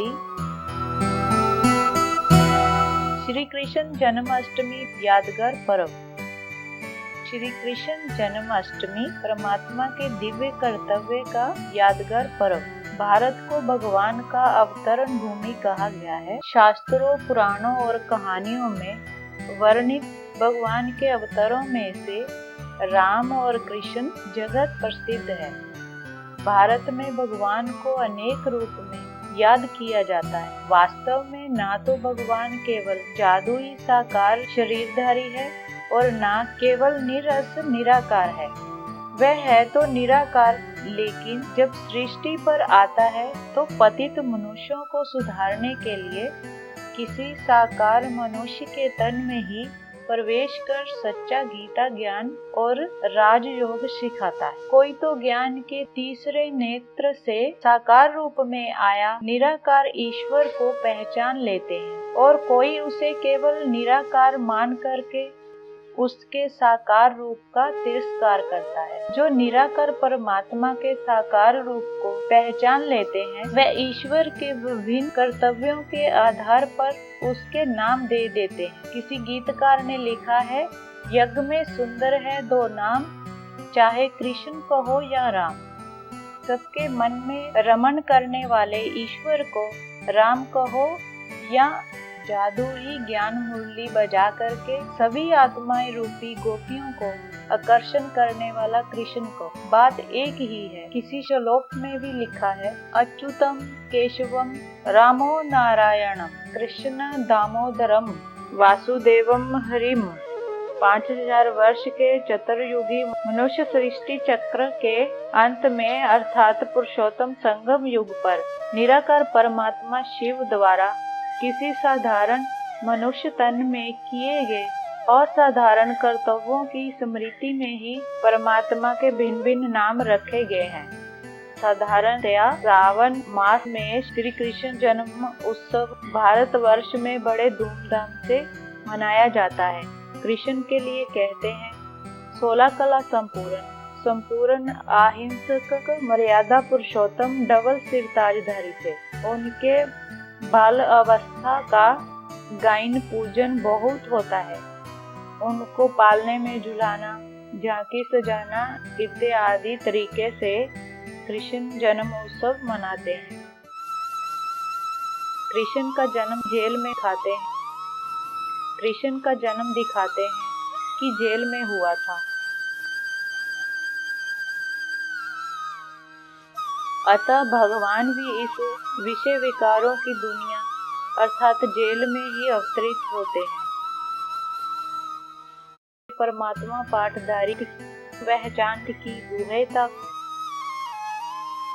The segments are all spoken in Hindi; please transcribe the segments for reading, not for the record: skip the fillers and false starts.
शांति। श्री कृष्ण जन्माष्टमी यादगार पर्व। श्री कृष्ण जन्माष्टमी परमात्मा के दिव्य कर्तव्य का यादगार पर्व। भारत को भगवान का अवतरण भूमि कहा गया है। शास्त्रों, पुराणों और कहानियों में वर्णित भगवान के अवतारों में से राम और कृष्ण जगत प्रसिद्ध है। भारत में भगवान को अनेक रूप में याद किया जाता है। वास्तव में ना तो भगवान केवल जादुई साकार शरीरधारी है और ना केवल निरस निराकार है। वह है तो निराकार, लेकिन जब सृष्टि पर आता है तो पतित मनुष्यों को सुधारने के लिए किसी साकार मनुष्य के तन में ही प्रवेश कर सच्चा गीता ज्ञान और राजयोग सिखाता है। कोई तो ज्ञान के तीसरे नेत्र से साकार रूप में आया निराकार ईश्वर को पहचान लेते हैं और कोई उसे केवल निराकार मान करके उसके साकार रूप का तिरस्कार करता है। जो निराकार परमात्मा के साकार रूप को पहचान लेते हैं, वह ईश्वर के विभिन्न कर्तव्यों के आधार पर उसके नाम दे देते हैं। किसी गीतकार ने लिखा है, यज्ञ में सुंदर है दो नाम, चाहे कृष्ण कहो या राम। सबके मन में रमण करने वाले ईश्वर को राम कहो या जादुई ज्ञान मुरली बजा करके सभी आत्माएं रूपी गोपियों को आकर्षण करने वाला कृष्ण को, बात एक ही है। किसी श्लोक में भी लिखा है, अच्युतम केशवम रामो नारायणम कृष्ण दामोदरम वासुदेवम हरिम। 5000 वर्ष के चतुर्युगी मनुष्य सृष्टि चक्र के अंत में अर्थात पुरुषोत्तम संगम युग पर निराकार परमात्मा शिव द्वारा किसी साधारण मनुष्य तन में किए गए असाधारण कर्तव्यों की स्मृति में ही परमात्मा के भिन्न भिन्न नाम रखे गए हैं। साधारणतया श्रावण मास में श्री कृष्ण जन्म उत्सव भारतवर्ष में बड़े धूमधाम से मनाया जाता है। कृष्ण के लिए कहते हैं 16 कला संपूर्ण अहिंसक मर्यादा पुरुषोत्तम डबल सिरताजधारी थे। उनके बाल अवस्था का गायन पूजन बहुत होता है। उनको पालने में झुलाना, झांकी सजाना इत्यादि तरीके से कृष्ण जन्म उत्सव मनाते हैं। कृष्ण का जन्म जेल में खाते हैं। कृष्ण का जन्म दिखाते हैं कि जेल में हुआ था। अतः भगवान भी इस विषय विकारों की दुनिया अर्थात जेल में ही अवतरित होते हैं। परमात्मा पाठधारी पहचान की गुहेता।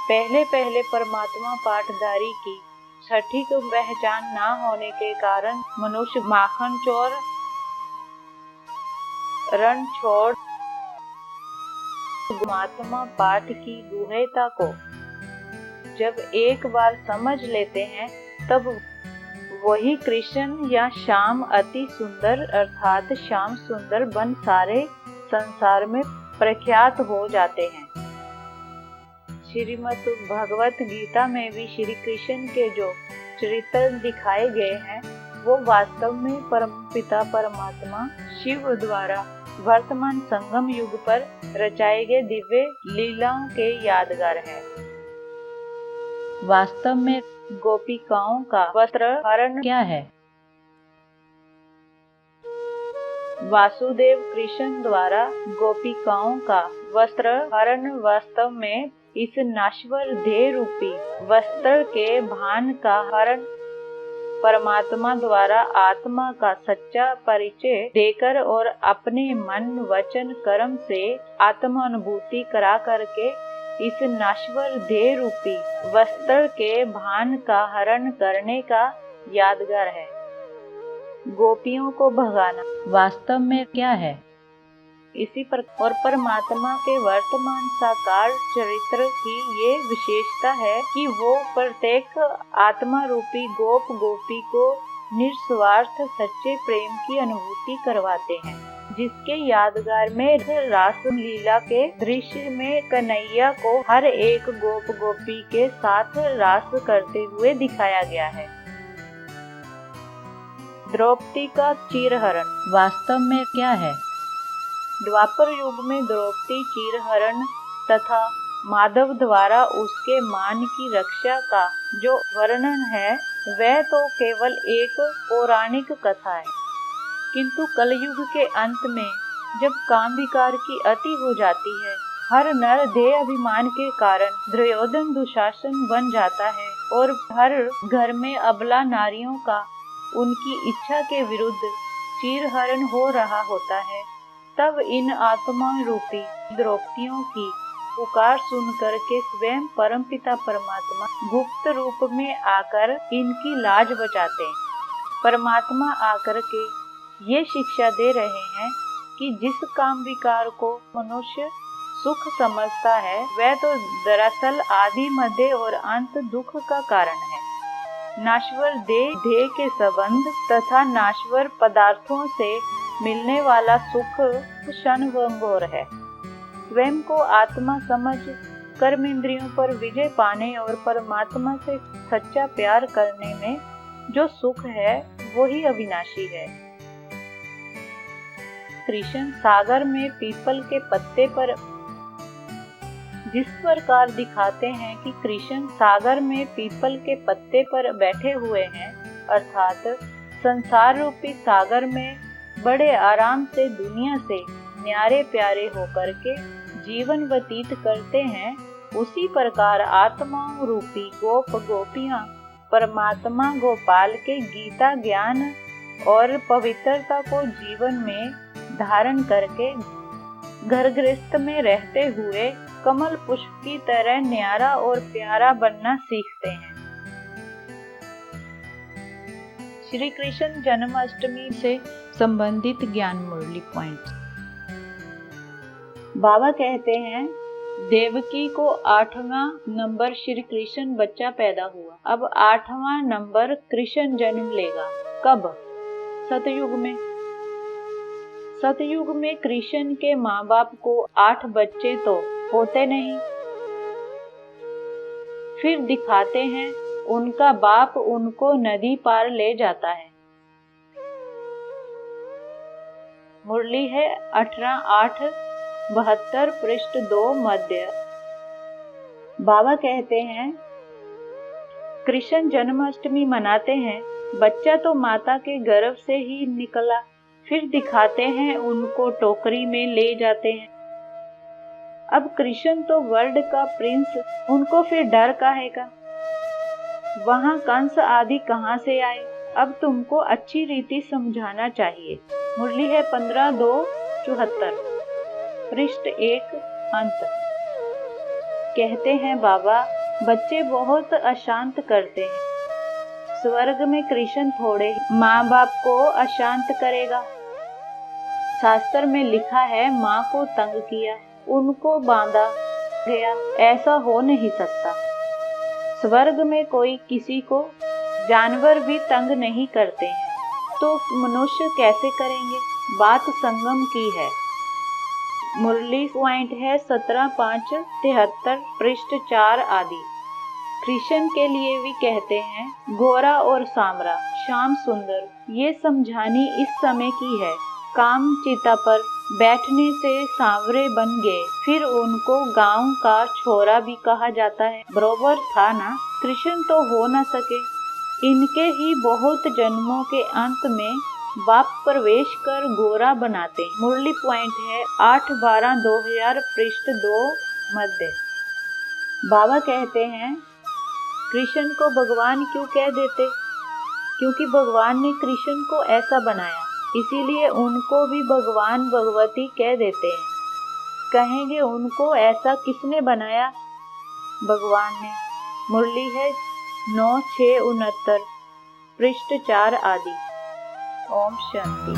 पहले परमात्मा पाठधारी की सटीक पहचान न होने के कारण मनुष्य माखन चोर रण छोड़ परमात्मा पाठ की गुहेता को जब एक बार समझ लेते हैं, तब वही कृष्ण या श्याम अति सुंदर अर्थात श्याम सुंदर बन सारे संसार में प्रख्यात हो जाते हैं। श्रीमद् भगवत गीता में भी श्री कृष्ण के जो चरित्र दिखाए गए हैं, वो वास्तव में परमपिता परमात्मा शिव द्वारा वर्तमान संगम युग पर रचाए गए दिव्य लीलाओं के यादगार है। वास्तव में गोपिकाओं का वस्त्र हरण क्या है? वासुदेव कृष्ण द्वारा गोपिकाओं का वस्त्र हरण वास्तव में इस नश्वर देह रूपी वस्त्र के भान का हरण परमात्मा द्वारा आत्मा का सच्चा परिचय देकर और अपने मन वचन कर्म से आत्मानुभूति करा करके इस नश्वर देह रूपी वस्त्र के भान का हरण करने का यादगार है। गोपियों को भगाना वास्तव में क्या है? इसी पर और परमात्मा के वर्तमान साकार चरित्र की ये विशेषता है कि वो प्रत्येक आत्मा रूपी गोपी को निस्वार्थ सच्चे प्रेम की अनुभूति करवाते हैं। जिसके यादगार में रास लीला के दृश्य में कन्हैया को हर एक गोप गोपी के साथ रास करते हुए दिखाया गया है। द्रौपदी का चीरहरण वास्तव में क्या है? द्वापर युग में द्रौपदी चीरहरण तथा माधव द्वारा उसके मान की रक्षा का जो वर्णन है वह तो केवल एक पौराणिक कथा है, किंतु कलयुग के अंत में जब काम विकार की अति हो जाती है, हर नर देह अभिमान के कारण दुर्योधन दुशासन बन जाता है और हर घर में अबला नारियों का उनकी इच्छा के विरुद्ध चीरहरण हो रहा होता है, तब इन आत्मा रूपी द्रौपदियों की पुकार सुनकर के स्वयं परमपिता परमात्मा गुप्त रूप में आकर इनकी लाज बचाते हैं। परमात्मा आकर के ये शिक्षा दे रहे हैं कि जिस काम विकार को मनुष्य सुख समझता है वह तो दरअसल आदि मध्य और अंत दुख का कारण है। नाश्वर देह के संबंध तथा नाश्वर पदार्थों से मिलने वाला सुख क्षणभंगुर है। स्वयं को आत्मा समझ कर्म इंद्रियों पर विजय पाने और परमात्मा से सच्चा प्यार करने में जो सुख है वही अविनाशी है। कृष्ण सागर में पीपल के पत्ते पर जिस प्रकार दिखाते हैं कि कृष्ण सागर में पीपल के पत्ते पर बैठे हुए हैं, अर्थात संसार रूपी सागर में बड़े आराम से दुनिया से न्यारे प्यारे होकर के जीवन व्यतीत करते हैं, उसी प्रकार आत्मा रूपी गोप गोपियां परमात्मा गोपाल के गीता ज्ञान और पवित्रता को जीवन में धारण करके घर गृहस्थ में रहते हुए कमल पुष्प की तरह न्यारा और प्यारा बनना सीखते हैं। श्री कृष्ण जन्माष्टमी से संबंधित ज्ञान मुरली पॉइंट। बाबा कहते हैं देवकी को 8वां नंबर श्री कृष्ण बच्चा पैदा हुआ। अब 8वां नंबर कृष्ण जन्म लेगा। कब? सतयुग में। सतयुग में कृष्ण के माँ बाप को 8 बच्चे तो होते नहीं। फिर दिखाते हैं उनका बाप उनको नदी पार ले जाता है। मुरली है 18-8-72 पृष्ठ 2 मध्य। बाबा कहते हैं कृष्ण जन्माष्टमी मनाते हैं, बच्चा तो माता के गर्भ से ही निकला। फिर दिखाते हैं उनको टोकरी में ले जाते हैं। अब कृष्ण तो वर्ल्ड का प्रिंस, उनको फिर डर काहे का? वहाँ कंस आदि कहाँ से आए? अब तुमको अच्छी रीति समझाना चाहिए। मुरली है 15-2-74 पृष्ठ 1 अंत। कहते हैं बाबा बच्चे बहुत अशांत करते हैं। स्वर्ग में कृष्ण थोड़े माँ बाप को अशांत करेगा। शास्त्र में लिखा है माँ को तंग किया, उनको बांधा गया, ऐसा हो नहीं सकता। स्वर्ग में कोई किसी को जानवर भी तंग नहीं करते हैं, तो मनुष्य कैसे करेंगे? बात संगम की है। मुरली पॉइंट है 17-5-73 पृष्ठ 4 आदि। कृष्ण के लिए भी कहते हैं गोरा और सामरा, श्याम सुंदर, ये समझानी इस समय की है। काम चिता पर बैठने से सांवरे बन गए, फिर उनको गांव का छोरा भी कहा जाता है। बरोबर था ना? कृष्ण तो हो न सके। इनके ही बहुत जन्मों के अंत में बाप प्रवेश कर गोरा बनाते। मुरली पॉइंट है 8-12-2000 पृष्ठ 2 मध्य। बाबा कहते हैं कृष्ण को भगवान क्यों कह देते? क्योंकि भगवान ने कृष्ण को ऐसा बनाया, इसीलिए उनको भी भगवान भगवती कह देते हैं। कहेंगे उनको ऐसा किसने बनाया? भगवान ने। मुरली है 9-6-69 पृष्ठ 4 आदि। ओम शांति।